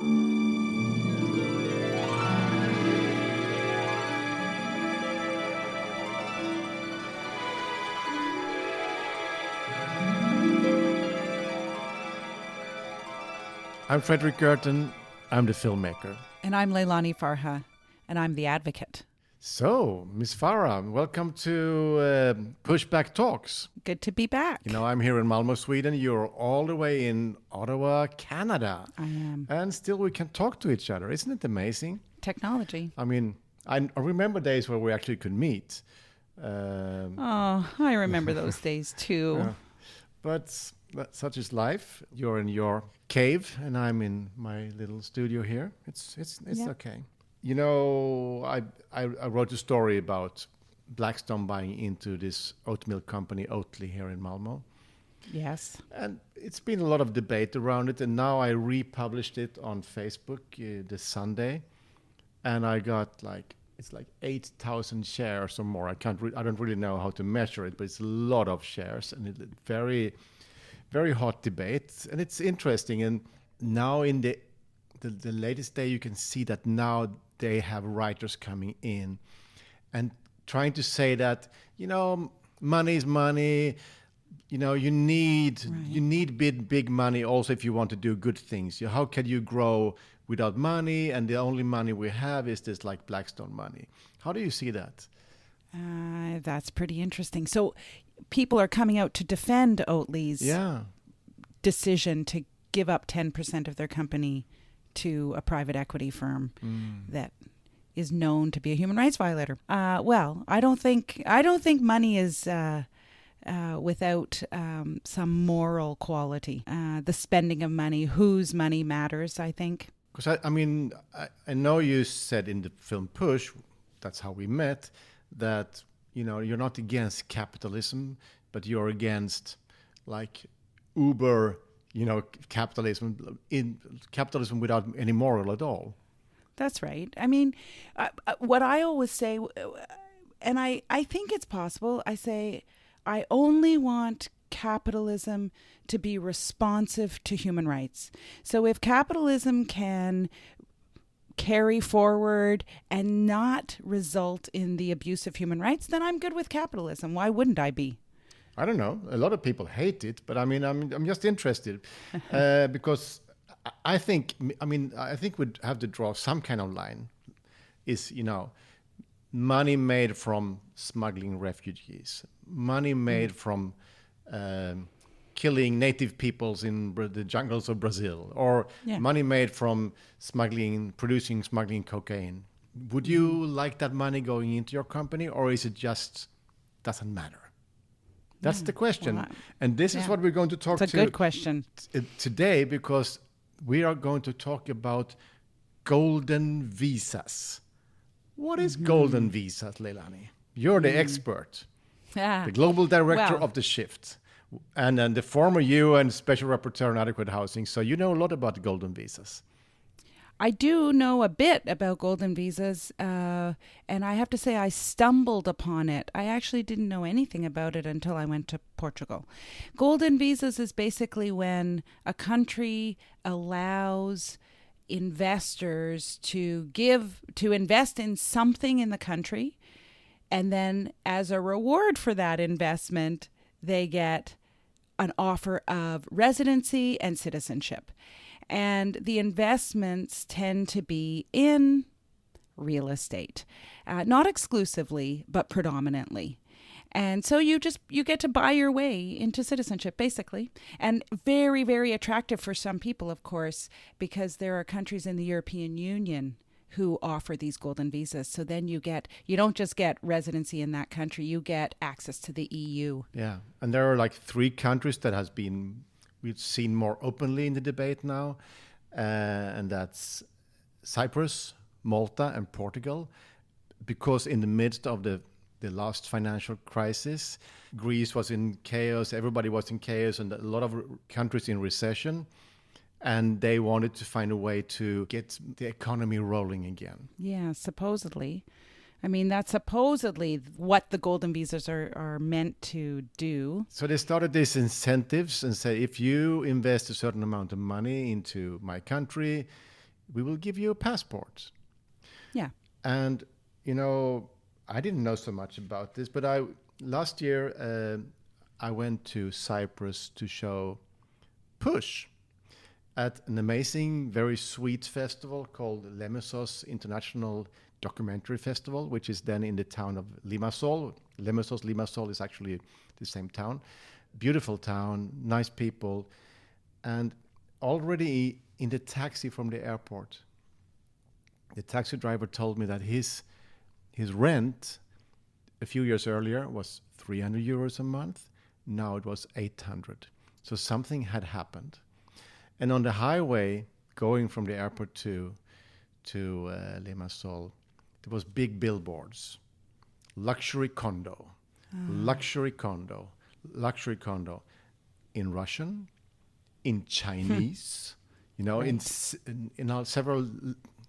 I'm Fredrik Gerten. I'm the filmmaker. And I'm Leilani Farha, and I'm the advocate. So, Miss Farah, welcome to Pushback Talks. Good to be back. You know, I'm here in Malmö, Sweden. You're all the way in Ottawa, Canada. I am. And still we can talk to each other. Isn't it amazing? Technology. I mean, I remember days where we actually could meet. I remember those days too. But such is life. You're in your cave, and I'm in my little studio here. It's okay. You know, I wrote a story about Blackstone buying into this oat milk company, Oatly, here in Malmö. Yes. And it's been a lot of debate around it, and now I republished it on Facebook this Sunday, and I got it's like 8,000 shares or more. I don't really know how to measure it, but it's a lot of shares, and it's very, very hot debate, and it's interesting. And now in the latest day, you can see that now they have writers coming in and trying to say that, you know, money is money. You know, you need big money also if you want to do good things. How can you grow without money? And the only money we have is this like Blackstone money. How do you see that? That's pretty interesting. So people are coming out to defend Oatly's decision to give up 10% of their company to a private equity firm that is known to be a human rights violator. Well, I don't think money is without some moral quality. The spending of money, whose money matters, I think. Because I know you said in the film Push, that's how we met, that, you know, you're not against capitalism, but you're against like Uber, you know, capitalism without any moral at all. That's right. I mean, what I always say, and I think it's possible, I say, I only want capitalism to be responsive to human rights. So if capitalism can carry forward and not result in the abuse of human rights, then I'm good with capitalism. Why wouldn't I be? I don't know. A lot of people hate it, but I'm just interested because I think we'd have to draw some kind of line. Is, you know, money made from smuggling refugees, money made from killing native peoples in the jungles of Brazil, or money made from smuggling cocaine. Would you like that money going into your company, or is it just doesn't matter? That's the question. Well, and this is what we're going to talk It's a good question. Today, because we are going to talk about golden visas. What is golden visas, Leilani? You're the expert, the global director of the Shift, and the former UN Special Rapporteur on Adequate Housing. So you know a lot about golden visas. I do know a bit about golden visas, and I have to say I stumbled upon it. I actually didn't know anything about it until I went to Portugal. Golden visas is basically when a country allows investors to invest in something in the country, and then as a reward for that investment, they get an offer of residency and citizenship. And the investments tend to be in real estate, not exclusively, but predominantly. And so you get to buy your way into citizenship, basically. And very, very attractive for some people, of course, because there are countries in the European Union who offer these golden visas. So then you don't just get residency in that country, you get access to the EU. Yeah, and there are like 3 countries that we've seen more openly in the debate now, and that's Cyprus, Malta, and Portugal, because in the midst of the last financial crisis, Greece was in chaos, everybody was in chaos, and a lot of countries in recession, and they wanted to find a way to get the economy rolling again. Yeah, supposedly. I mean, that's supposedly what the golden visas are meant to do. So they started these incentives and said, if you invest a certain amount of money into my country, we will give you a passport. Yeah. And, I didn't know so much about this, but last year I went to Cyprus to show Push at an amazing, very sweet festival called Lemesos International Documentary Festival, which is then in the town of Limassol. Limassol is actually the same town. Beautiful town, nice people. And already in the taxi from the airport, the taxi driver told me that his rent a few years earlier was 300 euros a month. Now it was 800. So something had happened. And on the highway going from the airport to Limassol, there was big billboards. Luxury condo, luxury condo, luxury condo. In Russian, in Chinese, right. in several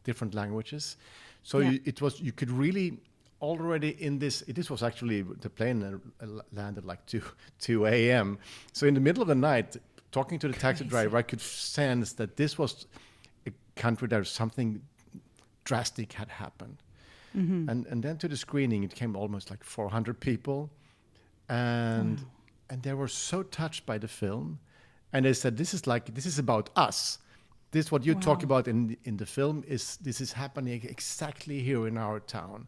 different languages. So Yeah. you could really already in this was actually, the plane landed like 2 a.m. So in the middle of the night, talking to the taxi driver, I could sense that this was a country that something drastic had happened. Mm-hmm. And then to the screening, it came almost like 400 people. And they were so touched by the film. And they said, this is about us. This, what you talk about in the film, this is happening exactly here in our town.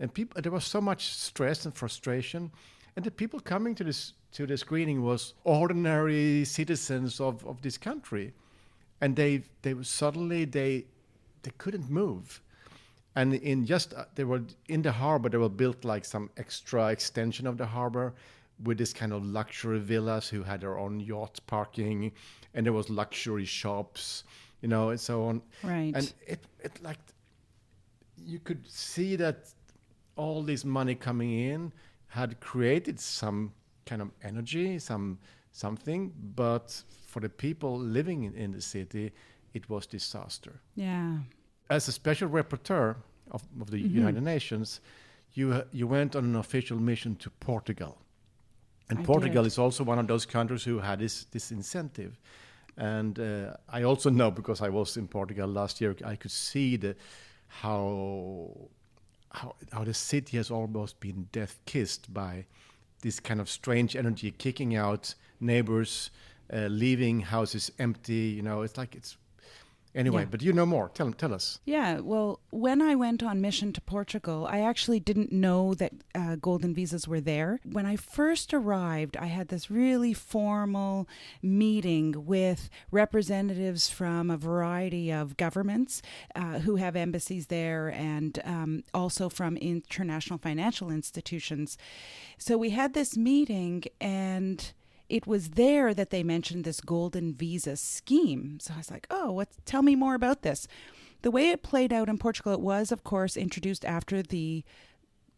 And there was so much stress and frustration. And the people coming to the screening was ordinary citizens of this country. And they couldn't move. And they were in the harbor, they were built like some extra extension of the harbor with this kind of luxury villas who had their own yacht parking, and there was luxury shops, and so on. Right. And it like, you could see that all this money coming in had created some kind of energy, something, but for the people living in the city, it was disaster. Yeah. As a special rapporteur of the United Nations, you went on an official mission to Portugal. And Portugal is also one of those countries who had this incentive. And I also know, because I was in Portugal last year, I could see how the city has almost been death-kissed by this kind of strange energy, kicking out neighbors, leaving houses empty. Anyway, but you know more. Tell us. Yeah, well, when I went on mission to Portugal, I actually didn't know that golden visas were there. When I first arrived, I had this really formal meeting with representatives from a variety of governments who have embassies there, and also from international financial institutions. So we had this meeting, and it was there that they mentioned this golden visa scheme. So I was like, tell me more about this. The way it played out in Portugal, it was, of course, introduced after the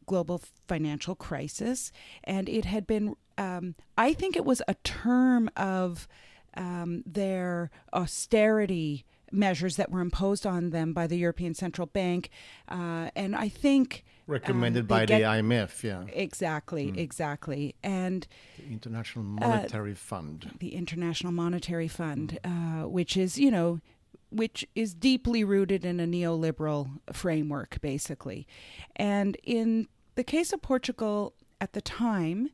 global financial crisis. And it had been, I think it was a term of their austerity measures that were imposed on them by the European Central Bank. And I think... recommended by the IMF, yeah. Exactly. And the International Monetary Fund. The International Monetary Fund, which is deeply rooted in a neoliberal framework, basically. And in the case of Portugal at the time,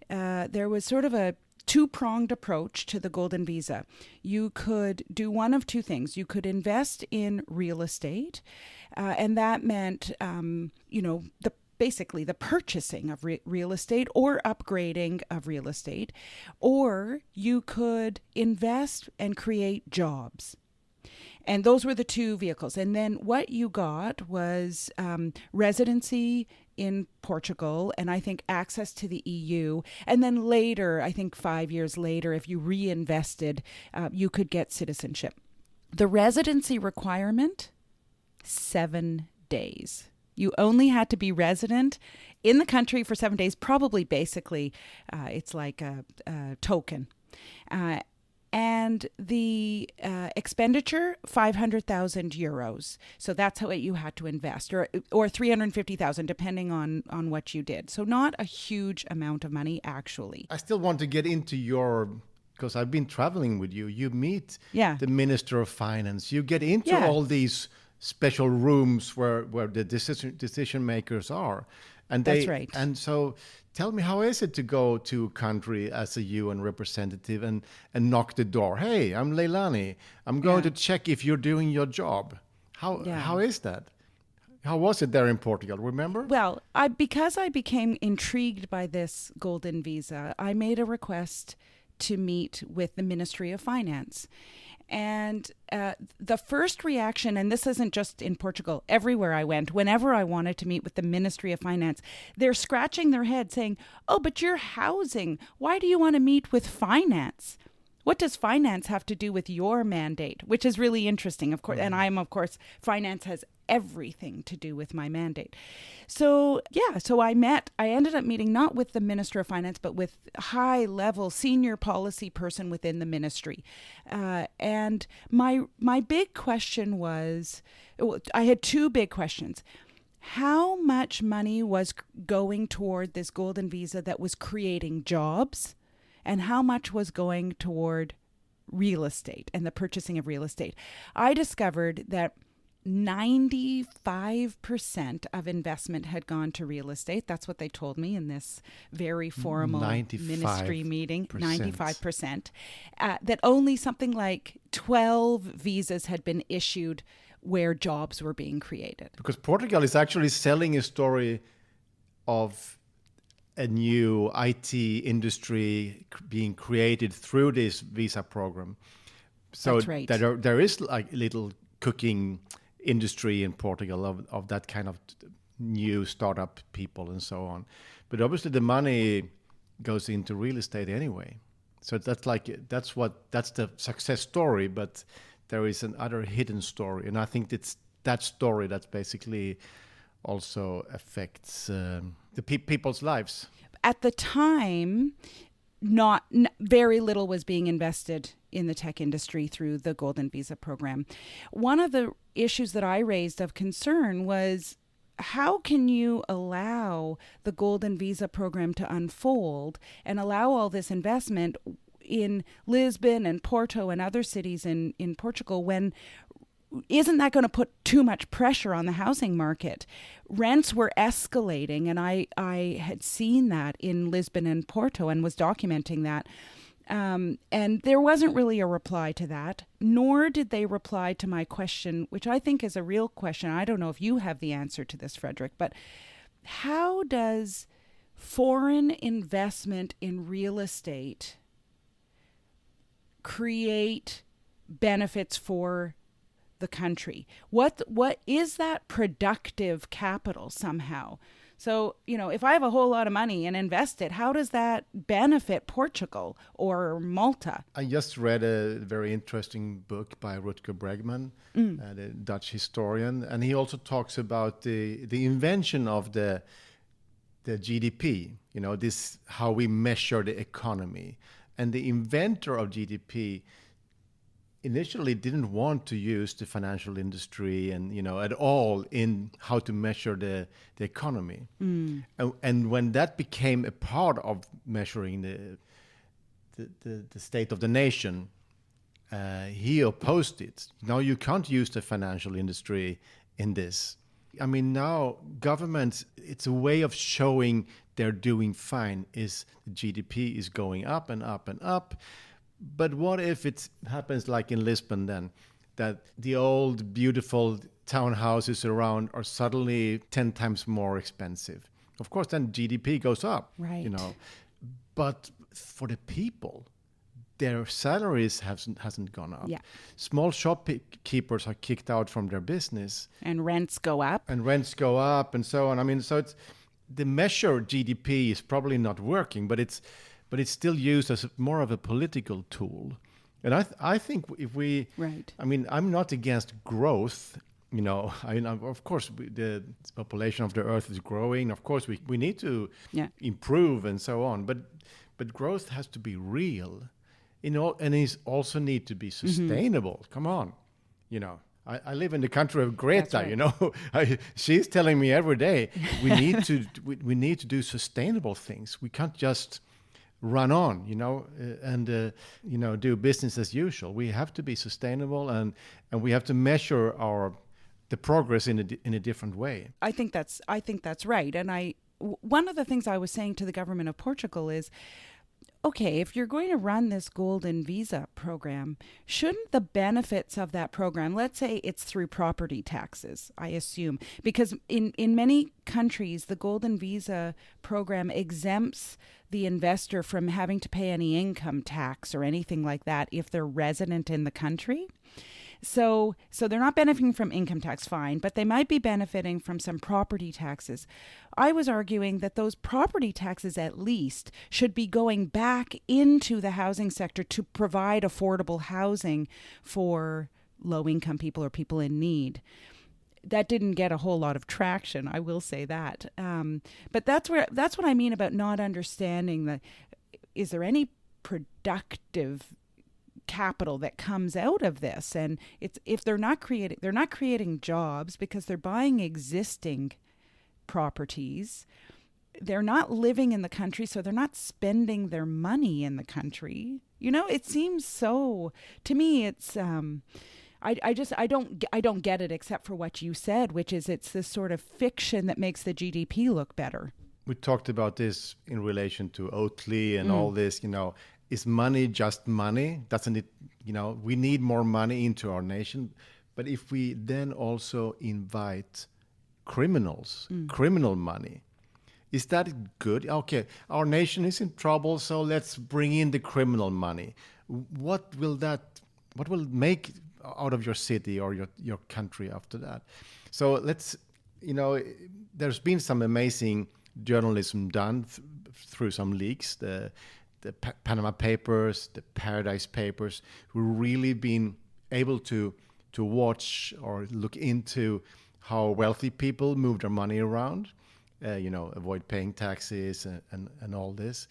there was sort of a two-pronged approach to the golden visa. You could do one of two things. You could invest in real estate, and that meant, basically the purchasing of real estate or upgrading of real estate, or you could invest and create jobs. And those were the two vehicles. And then what you got was residency in Portugal, and I think access to the EU. And then later, I think 5 years later, if you reinvested, you could get citizenship. The residency requirement, 7 days. You only had to be resident in the country for 7 days, probably basically it's like a token. And the expenditure, 500,000 euros. So that's what you had to invest, or 350,000, depending on what you did. So not a huge amount of money, actually. I still want to get into your because I've been traveling with you. You meet Yeah. the Minister of Finance. You get into Yeah. all these special rooms where the decision makers are. And That's right. And so tell me, how is it to go to a country as a UN representative and knock the door? Hey, I'm Leilani. I'm going to check if you're doing your job. How is that? How was it there in Portugal? Remember? Well, because I became intrigued by this golden visa, I made a request to meet with the Ministry of Finance. And the first reaction, and this isn't just in Portugal, everywhere I went, whenever I wanted to meet with the Ministry of Finance, they're scratching their head saying, oh, but you're housing. Why do you want to meet with finance? What does finance have to do with your mandate? Which is really interesting, of course. And finance has everything to do with my mandate. So I ended up meeting not with the Minister of Finance, but with high level senior policy person within the ministry. And my big question was, I had two big questions. How much money was going toward this golden visa that was creating jobs? And how much was going toward real estate and the purchasing of real estate? I discovered that 95% of investment had gone to real estate. That's what they told me in this very formal ministry meeting. 95%. That only something like 12 visas had been issued where jobs were being created. Because Portugal is actually selling a story of a new IT industry being created through this visa program. So that's right. there is like a little cooking industry in Portugal of that kind of new startup people and so on. But obviously the money goes into real estate anyway. So that's the success story, but there is another hidden story. And I think it's that story that basically also affects the people's lives. At the time, very little was being invested in the tech industry through the Golden Visa program. One of the issues that I raised of concern was, how can you allow the Golden Visa program to unfold and allow all this investment in Lisbon and Porto and other cities in Portugal when isn't that going to put too much pressure on the housing market? Rents were escalating, and I had seen that in Lisbon and Porto and was documenting that. And there wasn't really a reply to that, nor did they reply to my question, which I think is a real question. I don't know if you have the answer to this, Fredrik, but how does foreign investment in real estate create benefits for the country? What is that productive capital somehow? So, if I have a whole lot of money and invest it, how does that benefit Portugal or Malta? I just read a very interesting book by Rutger Bregman, the Dutch historian, and he also talks about the invention of the GDP, this how we measure the economy. And the inventor of GDP initially didn't want to use the financial industry and at all in how to measure the economy. And when that became a part of measuring the state of the nation, he opposed it. Now you can't use the financial industry in this. I mean, now governments, it's a way of showing they're doing fine, is the GDP is going up and up and up. But what if it happens like in Lisbon then, that the old beautiful townhouses around are suddenly 10 times more expensive? Of course, then GDP goes up, right? But for the people, their salaries hasn't gone up. Yeah. Small shopkeepers are kicked out from their business. And rents go up. And so on. I mean, so it's the measure GDP is probably not working, but it's still used as more of a political tool. And I think if we, right. I mean, I'm not against growth. Of course, the population of the earth is growing. Of course, we need to improve and so on. But growth has to be real, and it also need to be sustainable. Come on, I live in the country of Greta. Right. She's telling me every day we need to do sustainable things. We can't just run on, and do business as usual. We have to be sustainable, and we have to measure the progress in a different way. I think that's right. And one of the things I was saying to the government of Portugal is, okay, if you're going to run this golden visa program, shouldn't the benefits of that program, let's say it's through property taxes, I assume, because in many countries, the golden visa program exempts the investor from having to pay any income tax or anything like that if they're resident in the country. So they're not benefiting from income tax, fine, but they might be benefiting from some property taxes. I was arguing that those property taxes at least should be going back into the housing sector to provide affordable housing for low-income people or people in need. That didn't get a whole lot of traction, I will say that. But that's what I mean about not understanding is there any productive capital that comes out of this? And it's if they're not creating jobs because they're buying existing properties. They're not living in the country, so they're not spending their money in the country. It seems so to me. It's I don't get it, except for what you said, which is it's this sort of fiction that makes the GDP look better. We talked about this in relation to Oatly and all this, is money just money? Doesn't it, we need more money into our nation. But if we then also invite criminals, criminal money, is that good? Okay, our nation is in trouble, so let's bring in the criminal money. What will make out of your city or your country after that? So let's, there's been some amazing journalism done through some leaks, the Panama Papers, the Paradise Papers, who really been able to watch or look into how wealthy people move their money around, avoid paying taxes and all this.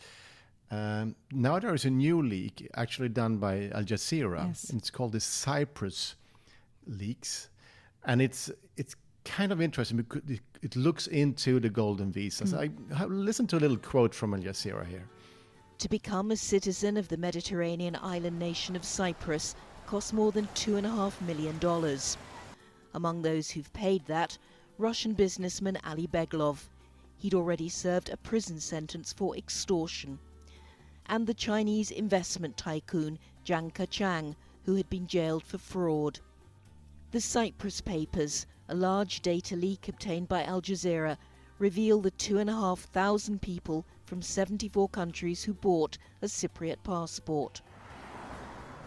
Now there is a new leak actually done by Al Jazeera. Yes. And it's called the Cyprus leaks. And it's kind of interesting because it looks into the golden visas. I listened to a little quote from Al Jazeera here. To become a citizen of the Mediterranean island nation of Cyprus costs more than $2.5 million. Among those who've paid that, Russian businessman Ali Beglov. He'd already served a prison sentence for extortion. And the Chinese investment tycoon Jiang Keqiang, who had been jailed for fraud. The Cyprus Papers, a large data leak obtained by Al Jazeera, reveal the 2,500 people from 74 countries who bought a Cypriot passport.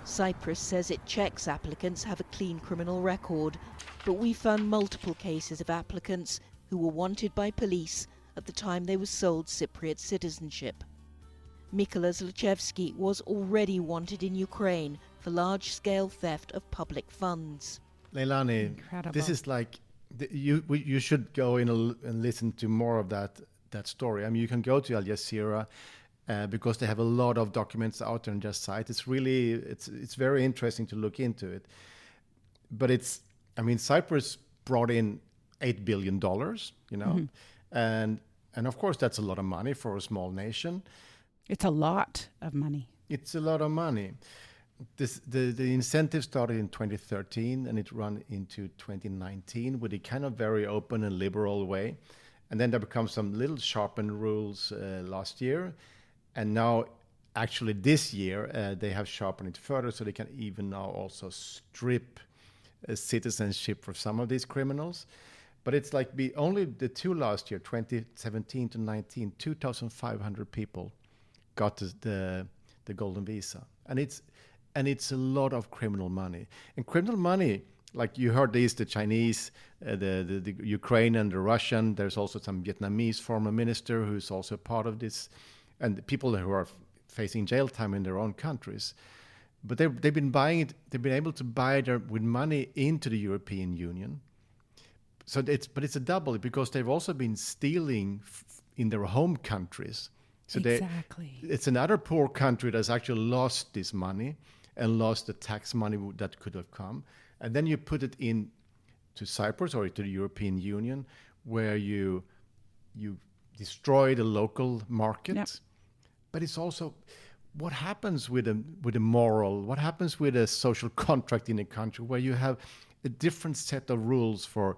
Cyprus says it checks applicants have a clean criminal record, but we found multiple cases of applicants who were wanted by police at the time they were sold Cypriot citizenship. Mikola Zlochevsky was already wanted in Ukraine for large-scale theft of public funds. Leilani, Incredible. This is like, you should go in and listen to more of that story. I mean, you can go to Al Jazeera because they have a lot of documents out there on their site. It's really, it's very interesting to look into it. But Cyprus brought in $8 billion, and of course that's a lot of money for a small nation. It's a lot of money. It's a lot of money. The incentive started in 2013 and it ran into 2019 with a kind of very open and liberal way. And then there become some little sharpened rules last year. And now, actually this year, they have sharpened it further so they can even now also strip citizenship for some of these criminals. But it's like only the two last year, 2017 to 19, 2,500 people got the golden visa. And it's a lot of criminal money. And criminal money, like you heard these, the Chinese, the Ukrainian, the Russian, there's also some Vietnamese former minister who's also part of this, and the people who are facing jail time in their own countries. But they've been buying it, they've been able to buy it with money into the European Union. So it's a double because they've also been stealing in their home countries. So Exactly. It's another poor country that's actually lost this money and lost the tax money that could have come. And then you put it in to Cyprus or to the European Union, where you destroy the local market. Yep. but it's also what happens with a moral, what happens with a social contract in a country where you have a different set of rules for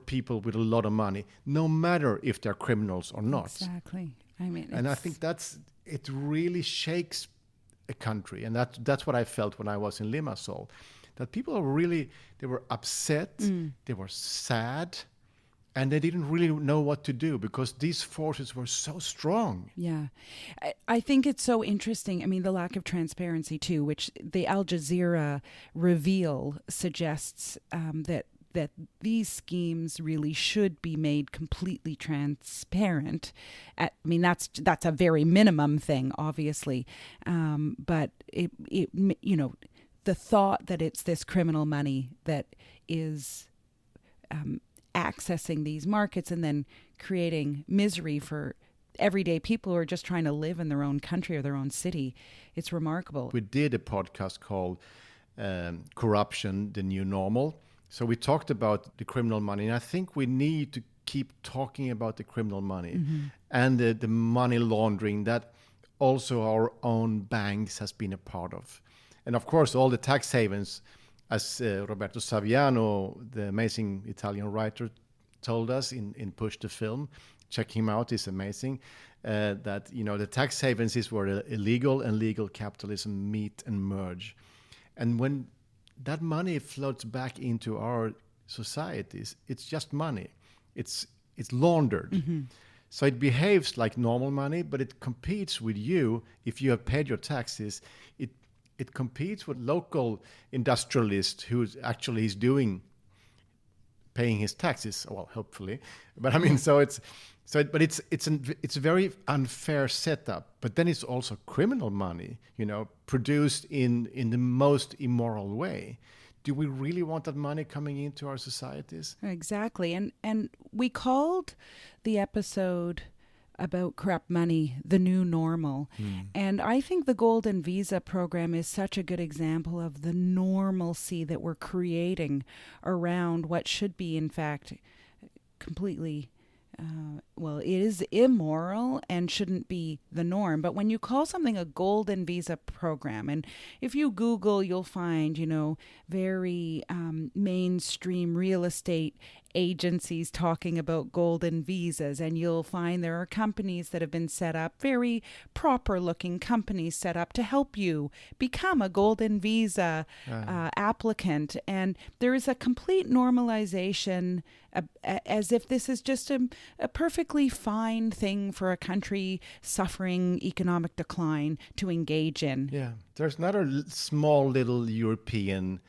people with a lot of money, no matter if they're criminals or not. Exactly. I mean, and I think it really shakes a country, and that's what I felt when I was in Limassol, that people are really, they were upset, they were sad, and they didn't really know what to do because these forces were so strong. Yeah. I think it's so interesting. I mean, the lack of transparency too, which the Al Jazeera reveal suggests that these schemes really should be made completely transparent. I mean, that's a very minimum thing, obviously. But it you know, the thought that it's this criminal money that is accessing these markets and then creating misery for everyday people who are just trying to live in their own country or their own city. It's remarkable. We did a podcast called Corruption, the New Normal. So we talked about the criminal money, and I think we need to keep talking about the criminal money and the money laundering that also our own banks has been a part of. And of course, all the tax havens, as Roberto Saviano, the amazing Italian writer, told us in Push the Film, check him out, he's amazing, that the tax havens is where illegal and legal capitalism meet and merge. And when that money floats back into our societies, it's just money. It's laundered. So it behaves like normal money, but it competes with you. If you have paid your taxes, it competes with local industrialist who actually is paying his taxes. Well, hopefully, but I mean, but it's a very unfair setup. But then it's also criminal money, produced in the most immoral way. Do we really want that money coming into our societies? Exactly, and we called the episode about corrupt money the new normal. And I think the Golden Visa program is such a good example of the normalcy that we're creating around what should be, in fact, completely, it is immoral and shouldn't be the norm. But when you call something a Golden Visa program, and if you Google, you'll find, very mainstream real estate agencies talking about golden visas, and you'll find there are companies that have been set up, very proper looking companies set up to help you become a golden visa applicant. And there is a complete normalization, as if this is just a perfectly fine thing for a country suffering economic decline to engage in. Yeah, there's another small little European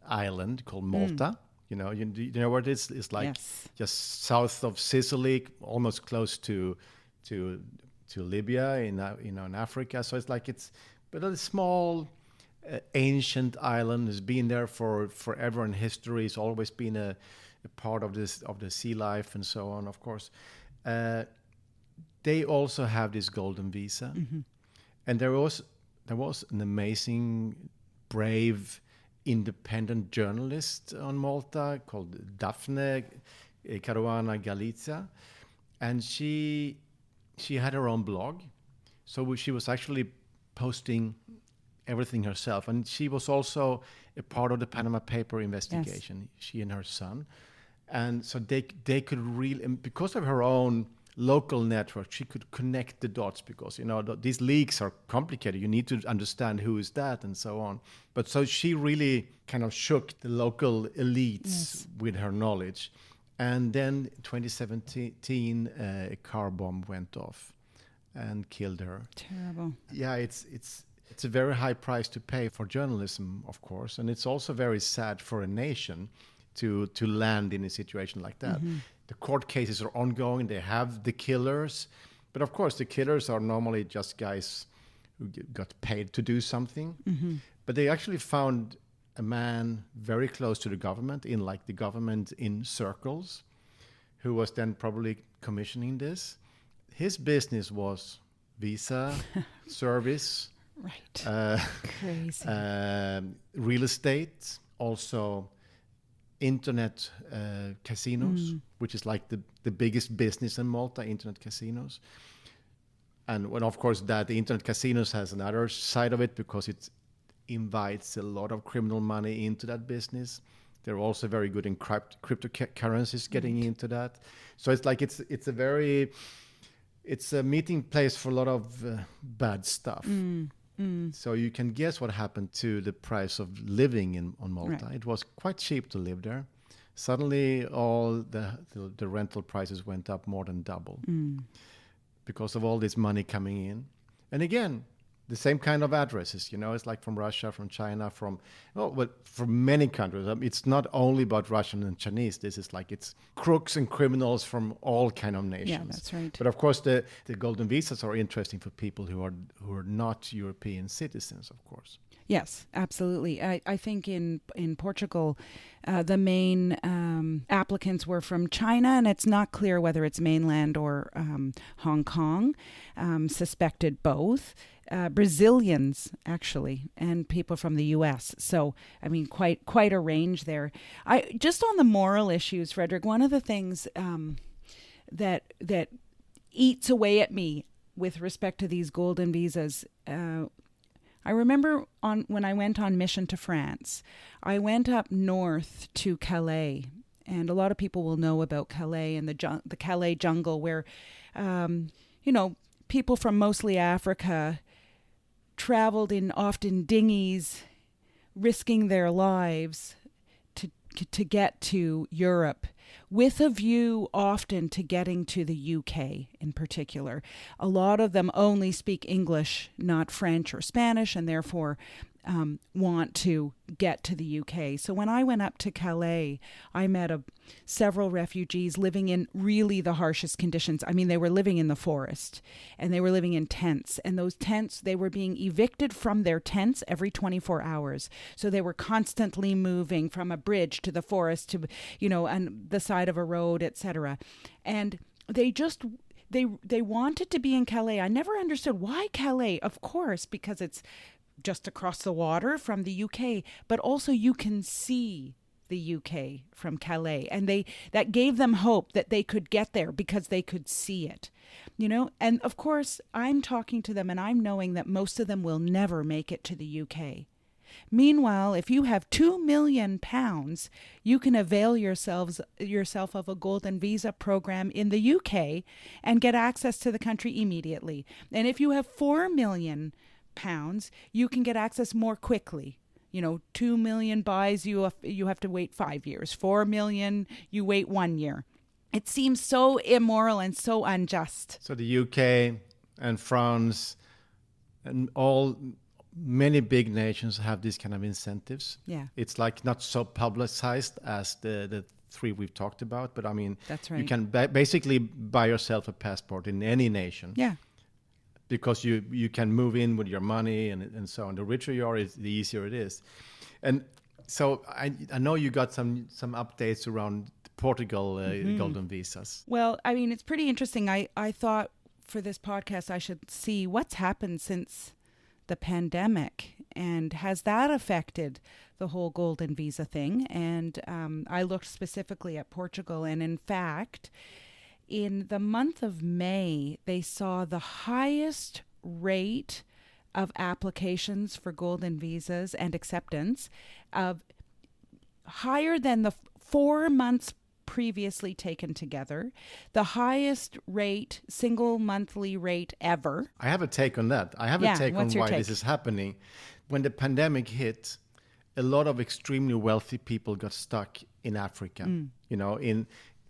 island called Malta. You know where it is? It's like Yes. just south of Sicily, almost close to Libya in Africa. So but a small ancient island has been there for forever in history. It's always been a part of the sea life and so on. Of course, they also have this golden visa, and there was an amazing, brave, independent journalist on Malta called Daphne Caruana Galizia, and she had her own blog, so she was actually posting everything herself, and she was also a part of the Panama Paper investigation. Yes. She and her son, and so they could really, because of her own local network, she could connect the dots, because these leaks are complicated. You need to understand who is that and so on. But so she really kind of shook the local elites with her knowledge. And then 2017, a car bomb went off and killed her. Terrible. Yeah, it's a very high price to pay for journalism, of course, and it's also very sad for a nation to land in a situation like that. The court cases are ongoing. They have the killers. But of course, the killers are normally just guys who got paid to do something. But they actually found a man very close to the government, in like the government in circles, who was then probably commissioning this. His business was visa, service, right, crazy, real estate, also internet casinos, which is like the biggest business in Malta, internet casinos. And when, of course, that the internet casinos has another side of it because it invites a lot of criminal money into that business. They're also very good in cryptocurrencies getting into that. So it's like it's a meeting place for a lot of bad stuff. So you can guess what happened to the price of living on Malta. Right. It was quite cheap to live there. Suddenly, all the rental prices went up more than double because of all this money coming in. And again, the same kind of addresses, it's like from Russia, from China, from many countries. It's not only about Russian and Chinese. This is like it's crooks and criminals from all kind of nations. Yeah, that's right. But of course, the golden visas are interesting for people who are not European citizens, of course. Yes, absolutely. I think in Portugal, the main applicants were from China, and it's not clear whether it's mainland or Hong Kong. Suspected both. Brazilians, actually, and people from the U.S. So, I mean, quite a range there. Just on the moral issues, Fredrik, one of the things that eats away at me with respect to these golden visas. I remember when I went on mission to France, I went up north to Calais, and a lot of people will know about Calais and the Calais jungle, where, people from mostly Africa traveled in often dinghies, risking their lives to get to Europe, with a view often to getting to the UK in particular. A lot of them only speak English, not French or Spanish, and therefore want to get to the UK. So when I went up to Calais, I met several refugees living in really the harshest conditions. I mean, they were living in the forest, and they were living in tents. And those tents, they were being evicted from their tents every 24 hours. So they were constantly moving from a bridge to the forest to, on the side of a road, etc. And they wanted to be in Calais. I never understood why Calais. Of course, because it's just across the water from the UK, but also you can see the UK from Calais, and that gave them hope that they could get there because they could see it, and of course I'm talking to them and I'm knowing that most of them will never make it to the UK. Meanwhile, if you have £2 million, you can avail yourself of a golden visa program in the UK and get access to the country immediately. And if you have £4 million, you can get access more quickly. 2 million buys you have to wait 5 years. 4 million, you wait 1 year. It seems so immoral and so unjust. So the UK and France and many big nations have these kind of incentives. Yeah. It's like not so publicized as the three we've talked about, but I mean, that's right. You can basically buy yourself a passport in any nation. Yeah. Because you can move in with your money and so on. The richer you are, the easier it is. And so I know you got some updates around Portugal golden visas. Well, I mean, it's pretty interesting. I thought for this podcast I should see what's happened since the pandemic, and has that affected the whole golden visa thing. And I looked specifically at Portugal, and in fact, in the month of May, they saw the highest rate of applications for golden visas and acceptance of higher than the 4 months previously taken together, the highest rate, single monthly rate ever. I have a take on that. I have a take on why this is happening. When the pandemic hit, a lot of extremely wealthy people got stuck in Africa,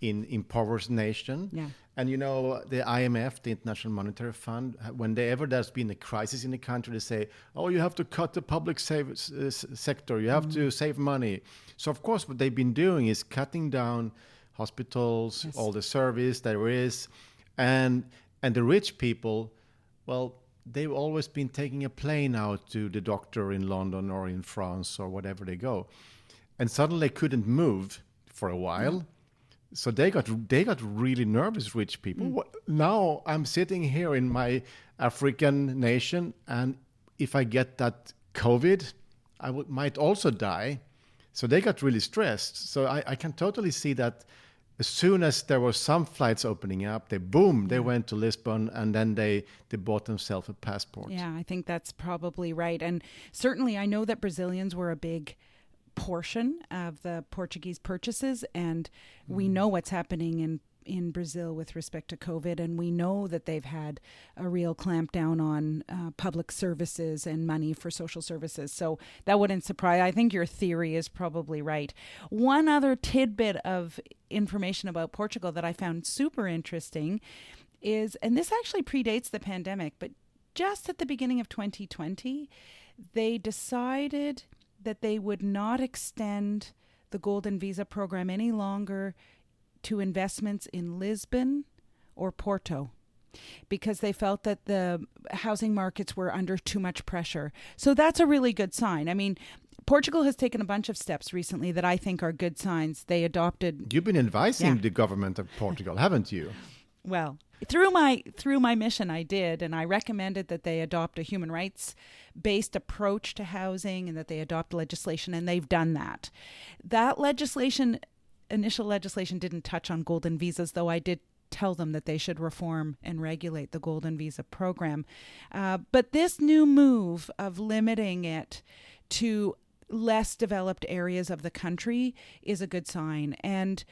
in impoverished nation. Yeah. And the IMF, the International Monetary Fund, whenever there's been a crisis in the country, they say, you have to cut the public sector, you have to save money. So of course what they've been doing is cutting down hospitals, all the service there is, and the rich people, well, they've always been taking a plane out to the doctor in London or in France or whatever they go. And suddenly they couldn't move for a while. Yeah. So they got really nervous, rich people. Now I'm sitting here in my African nation, and if I get that COVID, I might also die. So they got really stressed. So I can totally see that as soon as there were some flights opening up, they went to Lisbon, and then they bought themselves a passport. Yeah, I think that's probably right. And certainly I know that Brazilians were a big portion of the Portuguese purchases, and we know what's happening in Brazil with respect to COVID, and we know that they've had a real clampdown on public services and money for social services. So that wouldn't surprise. I think your theory is probably right. One other tidbit of information about Portugal that I found super interesting is, and this actually predates the pandemic, but just at the beginning of 2020, they decided that they would not extend the Golden Visa program any longer to investments in Lisbon or Porto, because they felt that the housing markets were under too much pressure. So that's a really good sign. I mean, Portugal has taken a bunch of steps recently that I think are good signs. They adopted... You've been advising the government of Portugal, haven't you? Well, through my mission, I did, and I recommended that they adopt a human rights-based approach to housing and that they adopt legislation, and they've done that. That initial legislation didn't touch on golden visas, though I did tell them that they should reform and regulate the golden visa program. But this new move of limiting it to less developed areas of the country is a good sign. And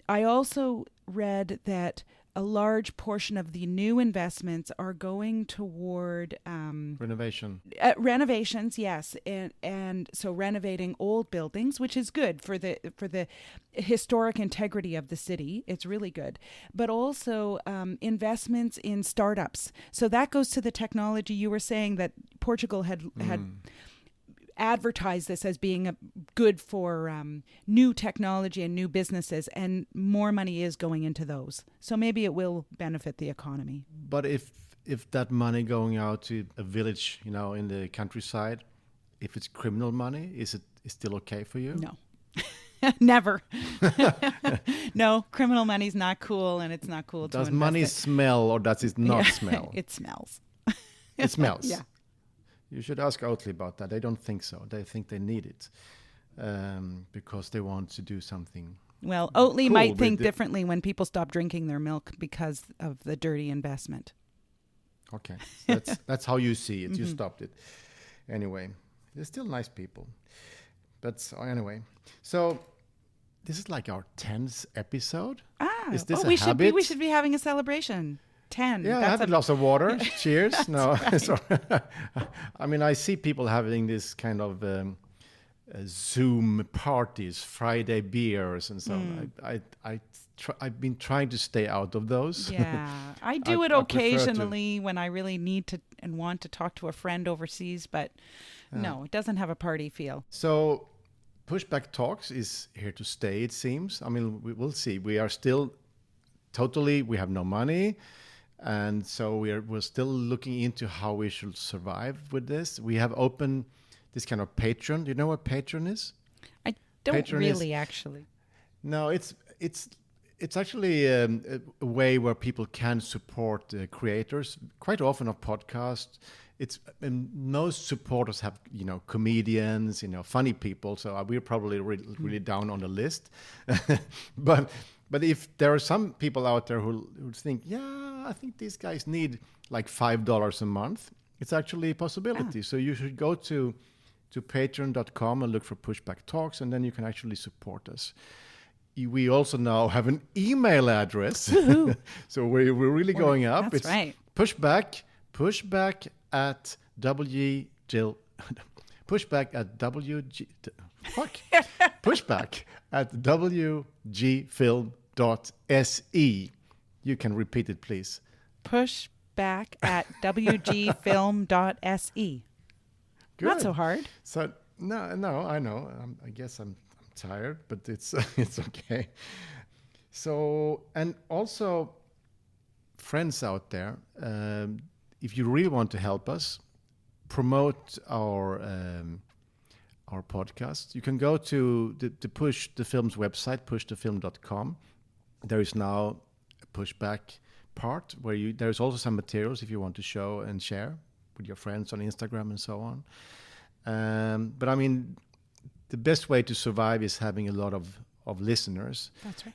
I also read that a large portion of the new investments are going toward renovations, yes, and so renovating old buildings, which is good for the historic integrity of the city. It's really good, but also investments in startups. So that goes to the technology. You were saying that Portugal had advertise this as being good for new technology and new businesses, and more money is going into those. So maybe it will benefit the economy. But if that money going out to a village, in the countryside, if it's criminal money, is it still okay for you? No. Never. No, criminal money's not cool, and it's not cool to invest. Does money smell, or does it not smell? It smells. It smells? Yeah. You should ask Oatly about that. They don't think so. They think they need it because they want to do something. Well, Oatly might think differently when people stop drinking their milk because of the dirty investment. Okay. That's how you see it. Mm-hmm. You stopped it. Anyway, they're still nice people. But anyway, so this is like our 10th episode. Is this a habit? We should be having a celebration. 10. Yeah, I have a glass of water. Cheers. No, right. I mean, I see people having this kind of Zoom parties, Friday beers, and so on. I've been trying to stay out of those. Yeah, I do it occasionally when I really need to and want to talk to a friend overseas, but no, it doesn't have a party feel. So, Pushback Talks is here to stay, it seems. I mean, we'll see. We are still we have no money. And so we're still looking into how we should survive with this. We have opened this kind of Patreon. Do you know what Patreon is? I don't really actually. No, it's actually a way where people can support creators. Quite often of podcasts, most supporters have comedians, funny people. So we're probably really down on the list, But if there are some people out there who think, I think these guys need like $5 a month, it's actually a possibility. So you should go to patreon.com and look for Pushback Talks, and then you can actually support us. We also now have an email address. So we're really going up. That's right. Pushback at wgfilm.se. You can repeat it, please. Pushback at wgfilm.se. Good. Not so hard. So no, I know. I guess I'm tired, but it's okay. So, and also, friends out there, if you really want to help us promote our podcast, you can go to the Push the Film's website, pushthefilm.com. There is now a pushback part where there's also some materials if you want to show and share with your friends on Instagram and so on. But I mean, the best way to survive is having a lot of of listeners. That's right.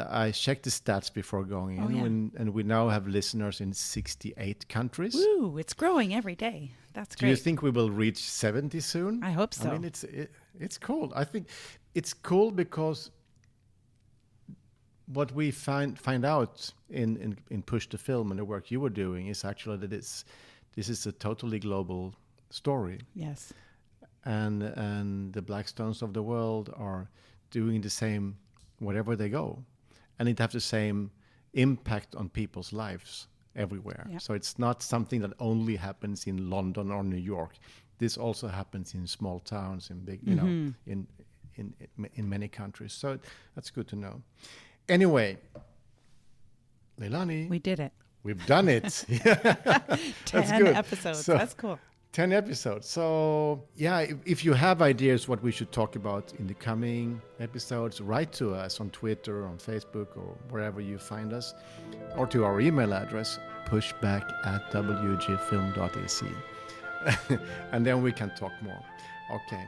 I checked the stats before going in, and we now have listeners in 68 countries. Woo, it's growing every day. That's great. Do you think we will reach 70 soon? I hope so. I mean, it's cool. I think it's cool because what we find out in Push the Film and the work you were doing is actually that this is a totally global story. Yes. And the Blackstones of the world are doing the same wherever they go, and it have the same impact on people's lives everywhere. Yeah. So it's not something that only happens in London or New York. This also happens in small towns, in big, in many countries. So that's good to know. Anyway, Leilani, We did it. we've done it. 10 episodes. So, That's cool. 10 episodes. So, yeah, if you have ideas what we should talk about in the coming episodes, write to us on Twitter, on Facebook, or wherever you find us, or to our email address, pushback@wgfilm.ac. And then we can talk more. Okay.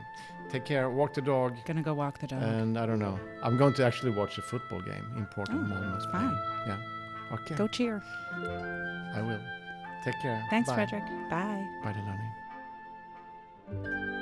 Take care. Walk the dog. Gonna go walk the dog. And I don't know. I'm going to actually watch a football game in Portugal. Oh, fine. Yeah. Okay. Go cheer. I will. Take care. Thanks, Bye. Fredrik. Bye. Bye, Leilani.